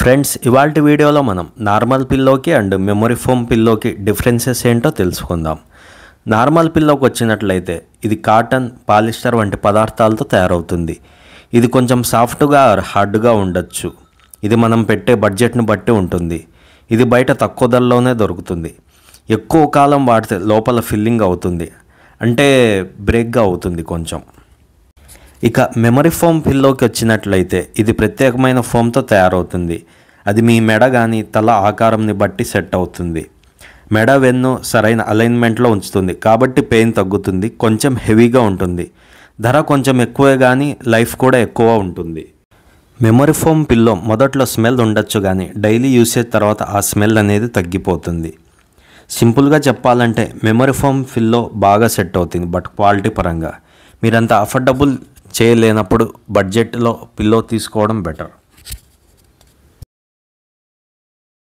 Friends, ఇవాల్టి వీడియోలో మనం నార్మల్ పిల్లోకి అండ్ మెమరీ ఫోమ్ పిల్లోకి డిఫరెన్సెస్ ఏంటో తెలుసుకుందాం. నార్మల్ పిల్లోకి వచ్చినట్లయితే ఇది కాటన్, పాలిస్టర్ వంటి పదార్థాలతో తయారవుతుంది. ఇది కొంచెం సాఫ్ట్గా హార్డ్గా ఉండొచ్చు. ఇది మనం పెట్టే బడ్జెట్ను బట్టి ఉంటుంది. ఇది బయట తక్కువ ధరలోనే దొరుకుతుంది. ఎక్కువ కాలం వాడితే లోపల ఫిల్లింగ్ అవుతుంది, అంటే బ్రేక్గా అవుతుంది కొంచెం. ఇక మెమరీ ఫోమ్ పిల్లోకి వచ్చినట్లయితే ఇది ప్రత్యేకమైన ఫోమ్తో తయారవుతుంది. అది మీ మెడ కానీ తల ఆకారంని బట్టి సెట్ అవుతుంది. మెడ వెన్ను సరైన అలైన్మెంట్లో ఉంచుతుంది, కాబట్టి పెయిన్ తగ్గుతుంది. కొంచెం హెవీగా ఉంటుంది. ధర కొంచెం ఎక్కువే కానీ లైఫ్ కూడా ఎక్కువ ఉంటుంది. మెమరీ ఫోమ్ పిల్లో మొదట్లో స్మెల్ ఉండొచ్చు, కానీ డైలీ యూసేజ్ తర్వాత ఆ స్మెల్ అనేది తగ్గిపోతుంది. సింపుల్గా చెప్పాలంటే మెమరీ ఫోమ్ పిల్లో బాగా సెట్ అవుతుంది, బట్ క్వాలిటీ పరంగా మీరంత అఫోర్డబుల్ చేయలేనప్పుడు బడ్జెట్లో పిల్లో తీసుకోవడం బెటర్.